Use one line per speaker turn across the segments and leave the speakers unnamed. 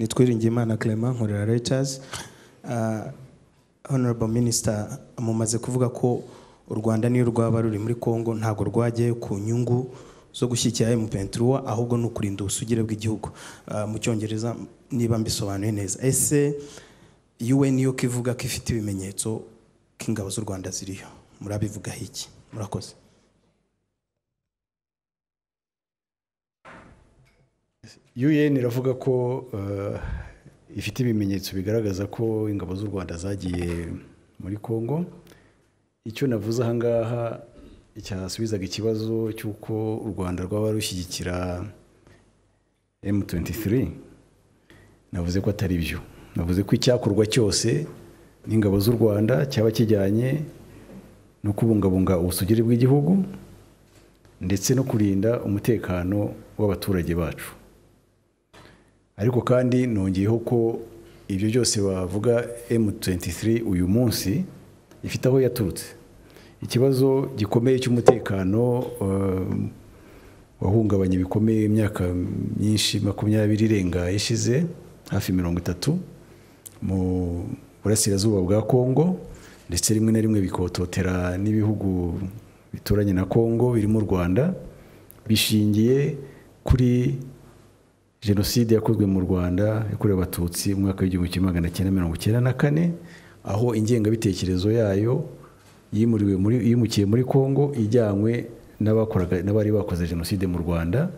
Nitwiringiyimana Clement nkorera Reuters. Honorable Minister, mumaze kuvuga ko u Rwanda niyo rwaba ruri muri Kongo ntago rwagiye ku nyungu zo gushyikira M23 ahubwo no kurinda ubusugire bw'igihugu. Mu cyongereza niba mbisobanuye neza. Ese UN yo kivuga ko ifite ibimenyetso k'ingabo z'u Rwanda ziriyo. Murabivuga iki? Murakoze.
UN iravuga ko ifite ibimenyetso bigaragaza ko ingabo z'u Rwanda zagiye muri Kongo. Icyo navuze aha ngaha cyasubizaga ikibazo cy'uko u Rwanda rwaba rushyigikira M23. Navuze ko atari byo. Navuze ko icyakorwa cyose n'ingabo z'u Rwanda cyaba kijyanye no kubungabunga ubusugire bw'igihugu ndetse no kurinda umutekano w'abaturage bacu. Ariko kandi nongeyeho ko ibyo byose bavuga M23 uyu munsi ifite aho yaturutse. Ikibazo gikomeye cy'umutekano wahungabanye bikomeye imyaka myinshi 20 irenga ishize hafi 30 mu burasirazuba bwa Kongo ndetse rimwe na rimwe bikototera n'ibihugu bituranye na Kongo birimo u Rwanda, bishingiye kuri Jenoside yakozwe mu Rwanda yakorewe abatutsi mu mwaka w'1994, aho ingengabitekerezo yayo yimukiye muri Kongo ijyanywe n'abari bakoze Jenoside mu Rwanda,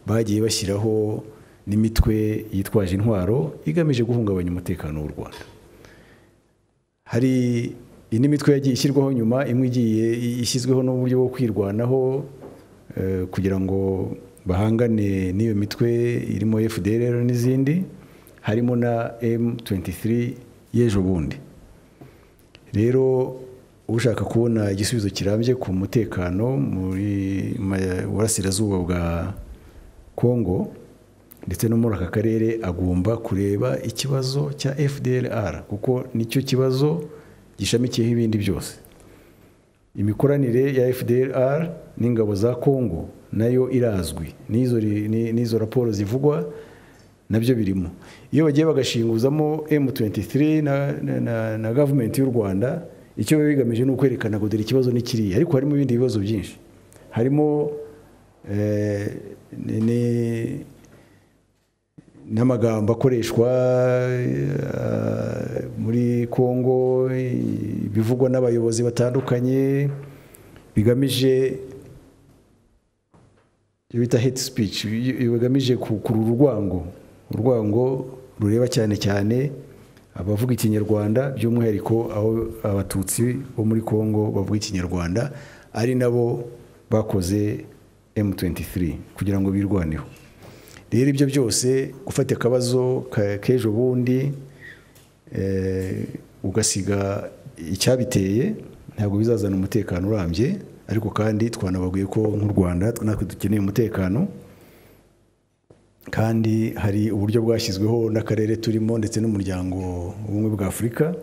bagiye bashyiraho n'imitwe yitwaje intwaro igamije guhungabanya umutekano w'u Rwanda. Hari indi mitwe yagiye ishyirwaho nyuma, imwe igiye ishyizweho n'uburyo bwo kwirwanaho kugira ngo bahangane n'iyo mitwe irimo FDLR n'izindi, harimo na M23 y'ejo bundi. Rero ushaka kubona igisubizo kirambye ku mutekano muri burasirazuba bwa Kongo ndetse no muri aka karere agomba kureba ikibazo cya FDLR kuko nicyo kibazo gishamikiyeho ibindi byose. Imikoranire ya FDLR n'ingabo za Kongo nayo irazwi, n'izo raporo zivugwa nabyo birimo. Iyo bagiye bagashinguzamo M23 na government y'u Rwanda, icyo bigamije no kwerekana ngo dore ikibazo nikiriye, ariko harimo ibindi bibazo byinshi. Harimo n'amagambo akoreshwa muri Kongo bivugwa n'abayobozi batandukanye bigamije bita hate speech, bigamije kurura urwango rureba cyane cyane abavuga ikinyarwanda, by'umwihariko aho abatutsi bo muri Kongo bavuga ikinyarwanda ari nabo bakoze M23 kugira ngo birwaneho. Rero ibyo byose gufata akabazo k'ejo bundi ugasiga icyabiteye ntabwo bizazana umutekano urambye, ariko kandi twanababwiye ko nk'u Rwanda natwe dukeneye umutekano, kandi hari uburyo bwashyizweho n'akarere turimo ndetse n'umuryango w'ubumwe bwa Afurika,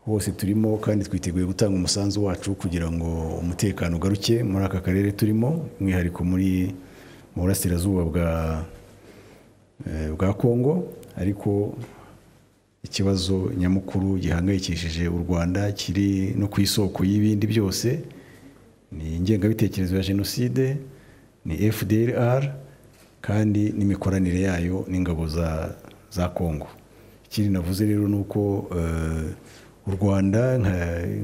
hose turimo kandi twiteguye gutanga umusanzu wacu kugira ngo umutekano ugaruke muri aka karere turimo, umwihariko mu burasirazuba bwa Kongo. Ariko ikibazo nyamukuru gihangayikishije u Rwanda kiri no ku isoko y'ibindi byose ni ingengabitekerezo ya Jenoside, ni FDLR kandi n'imikoranire yayo n'ingabo za Kongo. Ikindi navuze rero nuko u Rwanda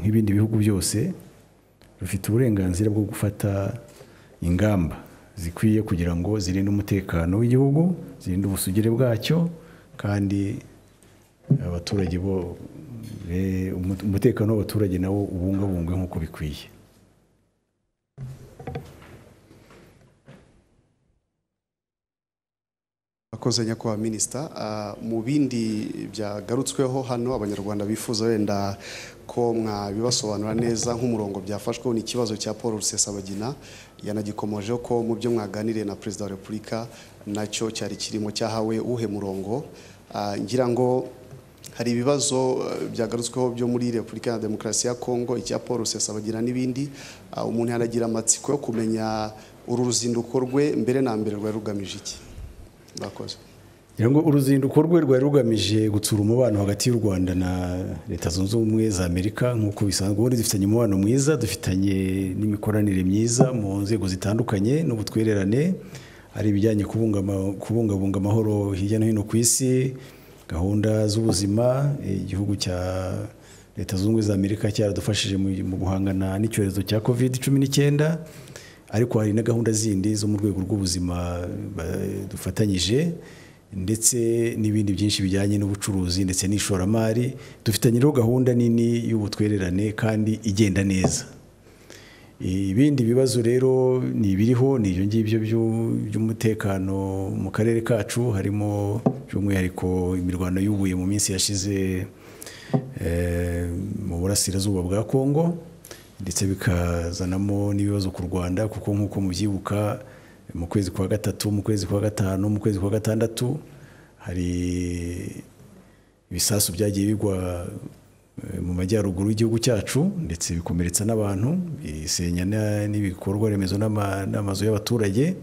nk'ibindi bihugu byose rufite uburenganzira bwo gufata ingamba zikwiye kugira ngo zirinde umutekano w'igihugu, zirinde ubusugire bwacyo, kandi abaturage umutekano w'abaturage nawo ubungabungwe nk'uko bikwiye.
Akoze nyakubahwa Minister, mu bindi byagarutsweho hano abanyarwanda bifuza wenda ko mwabibasobanura neza nk'umurongo byafashweho ni ikibazo cya Paul Rusesabagina, yanagikomojeho ko mu byo mwaganiriye na Perezida wa Repubulika nacyo cyari kirimo cyahawe uhe murongo. Ngira ngo hari ibibazo byagarutsweho byo muri Repubulika ya Demokarasi ya Kongo, icya Paul Rusesabagina n'ibindi. Umuntu yanagira amatsiko yo kumenya uru ruzinduko rwe mbere na mbere rwari rugamije iki. Bakoze.
ngo uruzinduko rwe rwari rugamije gutsura umubano hagati y'u Rwanda na Leta Zunze Ubumwe za Amerika nk'uko bisanzwe. Ubundi dufitanye umubano mwiza, dufitanye n'imikoranire myiza mu nzego zitandukanye n'ubutwererane, ari ibijyanye kubungabunga amahoro hirya no hino ku isi, gahunda z'ubuzima. Igihugu cya Leta Zunze Ubumwe za Amerika cyaradufashije mu guhangana n'icyorezo cya COVID-19, ariko hari na gahunda zindi zo mu rwego rw'ubuzima dufatanyije, ndetse n'ibindi byinshi bijyanye n'ubucuruzi ndetse n'ishoramari. Dufitanye rero gahunda nini y'ubutwererane kandi igenda neza. Ibindi bibazo rero ni biriho, ni ibyo ngibyo by'umutekano mu karere kacu, harimo by'umwihariko imirwano y'ubuye mu minsi yashize mu burasirazuba bwa Kongo, ndetse bikazanamo n'ibibazo ku Rwanda, kuko nk'uko mubyibuka mu kwezi kwa gatatu, mu kwezi kwa gatanu, mu kwezi kwa gatandatu hari ibisasu byagiye bigwa mu majyaruguru y'igihugu cyacu, ndetse bikomeretsa n'abantu, bisenya n'ibikorwa remezo n'amazu y'abaturage.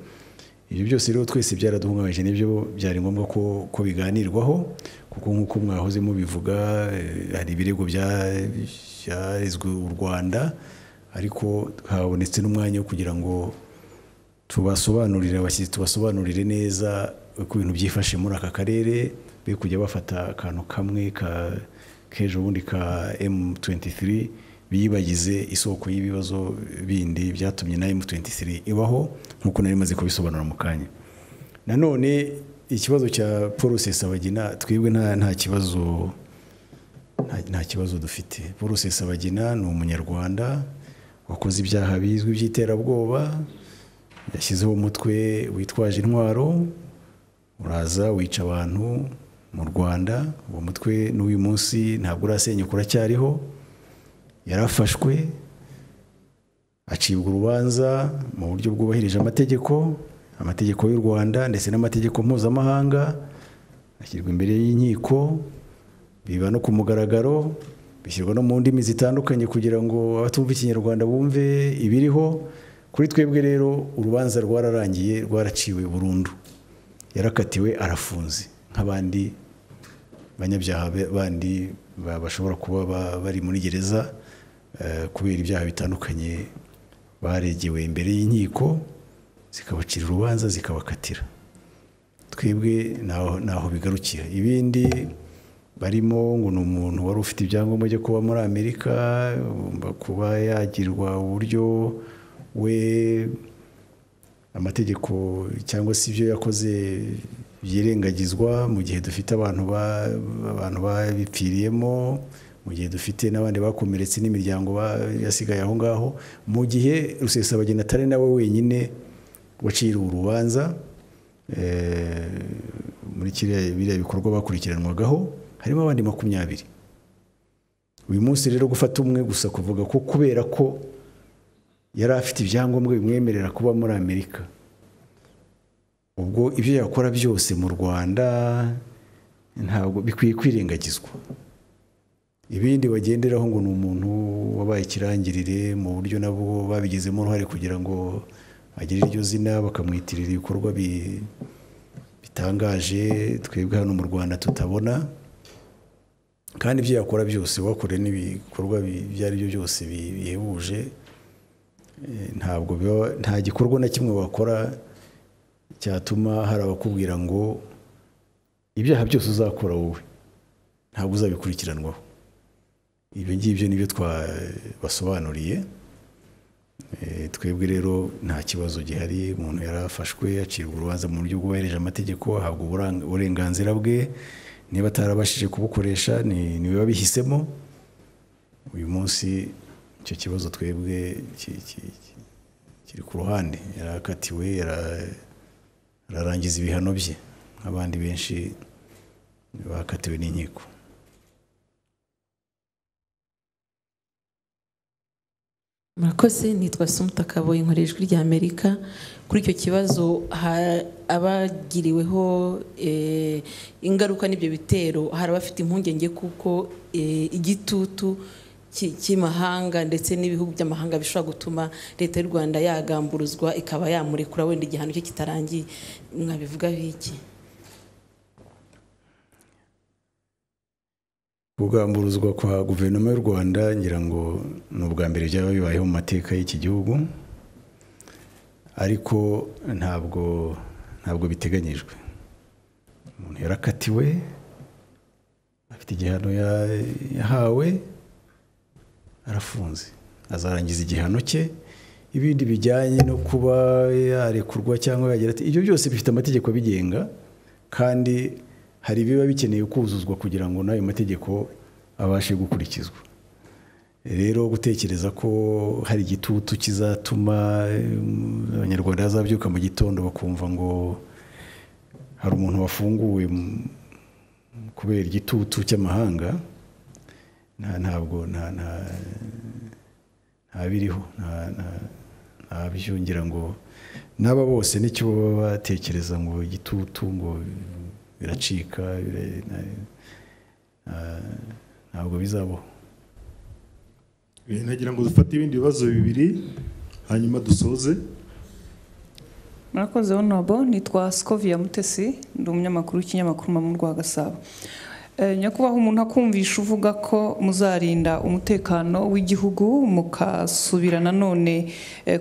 Ibyo byose rero twese byaraduhungabanyije, nibyo byari ngombwa ko biganirwaho, kuko nk'uko mwahoze mubivuga hari ibirego byarezwe u Rwanda, ariko habonetse n'umwanya wo kugira ngo tubasobanurire abashyitsi, tubasobanurire neza uko ibintu byifashe muri aka karere, be kujya bafata akantu kamwe k'ejo bundi ka M23 biyibagize isoko y'ibibazo bindi byatumye na M23 ibaho, nk'uko nari maze kubisobanura mu kanya. Nanone ikibazo cya Paul Rusesabagina, twebwe nta kibazo dufite. Paul Rusesabagina ni umunyarwanda wakoze ibyaha bizwi by'iterabwoba, yashyizeho umutwe witwaje intwaro, uraza wica abantu mu Rwanda. Uwo mutwe n'uyu munsi ntabwo urasenyuka, uracyariho. Yarafashwe, acibwa urubanza mu buryo bwubahirije amategeko y'u Rwanda ndetse n'amategeko mpuzamahanga, ashyirwa imbere y'inkiko, biba no ku mugaragaro, bishyirwa no mu ndimi zitandukanye kugira ngo abatumva Ikinyarwanda bumve ibiriho. Kuri twebwe rero urubanza rwararangiye, rwaraciwe burundu, yarakatiwe, arafunze nk'abandi banyabyaha bandi bashobora kuba bari muri gereza kubera ibyaha bitandukanye baregewe imbere y'inkiko, zikabacira urubanza, zikabakatira. Twebwe naho bigarukira. Ibindi barimo ngo ni umuntu wari ufite ibyangombwa byo kuba muri Amerika, kuba yagirwa uburyo we amategeko cyangwa se ibyo yakoze byirengagizwa, mu gihe dufite abantu babipfiriyemo, mu gihe dufite n'abandi bakomeretse n'imiryango yasigaye aho ngaho, mu gihe Rusesabagina atari nawe wenyine waciriwe urubanza muri biriya bikorwa bakurikiranwagaho, harimo abandi 20. Uyu munsi rero gufata umwe gusa kuvuga ko kubera ko yari afite ibyangombwa bimwemerera kuba muri Amerika, ubwo ibyo yakora byose mu Rwanda ntabwo bikwiye kwirengagizwa. Ibindi bagenderaho ngo ni umuntu wabaye ikirangirire mu buryo nabo babigizemo uruhare kugira ngo agire iryo zina, bakamwitirira ibikorwa bitangaje twebwe hano mu Rwanda tutabona. Kandi ibyo yakora byose, wakore n'ibikorwa byari byo byose bihebuje, nta gikorwa na kimwe wakora cyatuma hari abakubwira ngo ibyaha byose uzakora wowe ntabwo uzabikurikiranwaho. Ibyo ngibyo nibyo twabasobanuriye. Twebwe rero nta kibazo gihari. Umuntu yarafashwe, acirwa urubanza mu buryo bwubahirije amategeko, ahabwa uburenganzira bwe. Niba atarabashije kubukoresha niwe wabihisemo. Uyu munsi icyo kibazo twebwe kiri ku ruhande. Yarakatiwe, ararangiza ibihano bye nk'abandi benshi bakatiwe n'inkiko.
Murakoze. Nitwa Sumta Kaboyi, nkorera Ijwi rya Amerika. Kuri icyo kibazo abagiriweho ingaruka n'ibyo bitero, hari abafite impungenge kuko igitutu cy'imahanga ndetse n'ibihugu by'amahanga bishobora gutuma leta y'u Rwanda yagamburuzwa ikaba yamurekura wenda igihano cye kitarangiye. Mwabivugaho iki?
kugamburuzwa kwa guverinoma y'u Rwanda ngira ngo ni ubwa mbere byaba bibayeho mu mateka y'iki gihugu, ariko ntabwo biteganyijwe. Umuntu yarakatiwe, afite igihano yahawe, arafunze, azarangiza igihano cye. Ibindi bijyanye no kuba yarekurwa cyangwa yagira ati, ibyo byose bifite amategeko abigenga, kandi hari biba bikeneye kuzuzwa kugira ngo n'ayo mategeko abashe gukurikizwa. Rero gutekereza ko hari igitutu kizatuma abanyarwanda bazabyuka mu gitondo bakumva ngo hari umuntu wafunguwe kubera igitutu cy'amahanga, ntabwo ntabiriho, ntabyongera ngo n'aba bose nicyo baba batekereza ngo igitutu ngo biracika, ntabwo bizabaho.
Nagira ngo dufate ibindi bibazo bibiri hanyuma dusoze.
Murakoze Honorable, nitwa Scovia Mutesi, ndi umunyamakuru w'ikinyamakuru mu Rwagasabo. Nyakubahwa, umuntu akumvisha uvuga ko muzarinda umutekano w'igihugu mukasubira nanone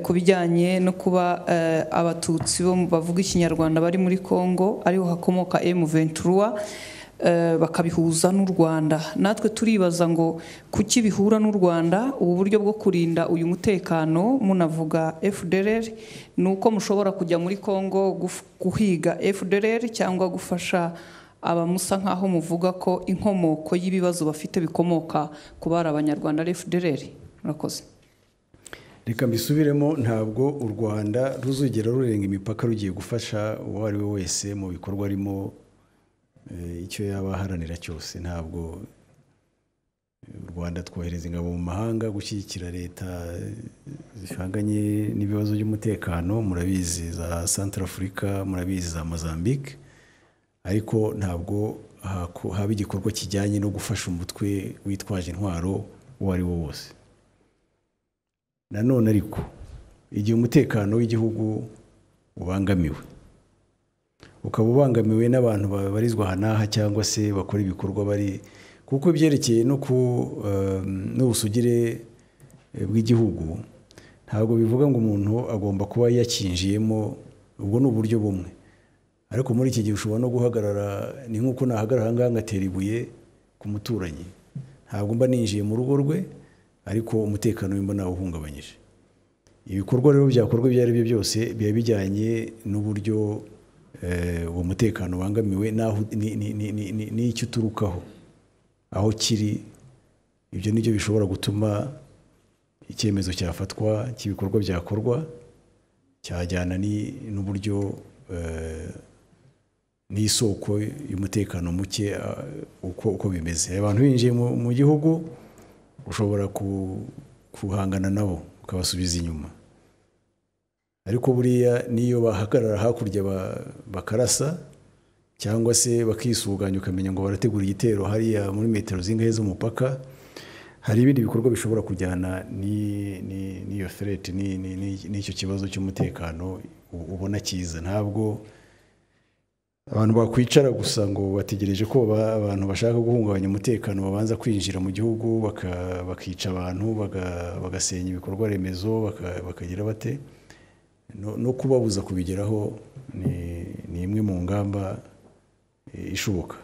ku bijyanye no kuba abatutsi bo bavuga ikinyarwanda bari muri Kongo ariho hakomoka M23 bakabihuza n'u Rwanda. Natwe turibaza ngo kuki bihura n'u Rwanda, ubu buryo bwo kurinda uyu mutekano munavuga FDLR, nuko mushobora kujya muri Kongo guhiga FDLR cyangwa gufasha abamusa nkaho muvuga ko inkomoko y'ibibazo bafite bikomoka ku bari abanyarwanda FDLR? Murakoze.
Reka mbisubiremo, ntabwo u Rwanda ruzigera rurenga imipaka rugiye gufasha uwo ari we wese mu bikorwa arimo icyo yaba aharanira cyose. Ntabwo u Rwanda twohereza ingabo mu mahanga gushyigikira leta zihanganye n'ibibazo by'umutekano, murabizi za Centrafrica, murabizi za Mozambique, ariko ntabwo haba igikorwa kijyanye no gufasha umutwe witwaje intwaro uwo ari wo wose. Nanone ariko igihe umutekano w'igihugu ubangamiwe, ukaba ubangamiwe n'abantu babarizwa hanaha cyangwa se bakora ibikorwa bari, kuko byerekeye no n'ubusugire bw'igihugu, ntabwo bivuga ngo umuntu agomba kuba yakinjiyemo. Ubwo ni uburyo bumwe, ariko muri iki gihe ushobora no guhagarara, ni nk'uko nahagarara ahangaha ngatera ibuye ku muturanyi, ntabwo mba ninjiye mu rugo rwe, ariko umutekano w'imba nawuhungabanyije. Ibikorwa rero byakorwa ibyo ari byo byose biba bijyanye n'uburyo uwo mutekano ubangamiwe n'icyo uturukaho, aho kiri. Ibyo nibyo bishobora gutuma icyemezo cyafatwa cy'ibikorwa byakorwa cyajyana n'uburyo n'isoko y'umutekano muke uko bimeze. Abantu binjiye mu gihugu ushobora kuhangana nabo ukabasubiza inyuma, ariko buriya niyo bahagarara hakurya bakarasa cyangwa se bakisuganya ukamenya ngo barategura igitero hariya muri metero zingahe z'umupaka, hari ibindi bikorwa bishobora kujyana n'iyo threat, n'icyo kibazo cy'umutekano ubona cyiza. Ntabwo abantu bakwicara gusa ngo bategereje ko abantu bashaka guhungabanya umutekano babanza kwinjira mu gihugu bakica abantu, bagasenya ibikorwa remezo, bakagira bate. No kubabuza kubigeraho ni imwe mu ngamba ishoboka.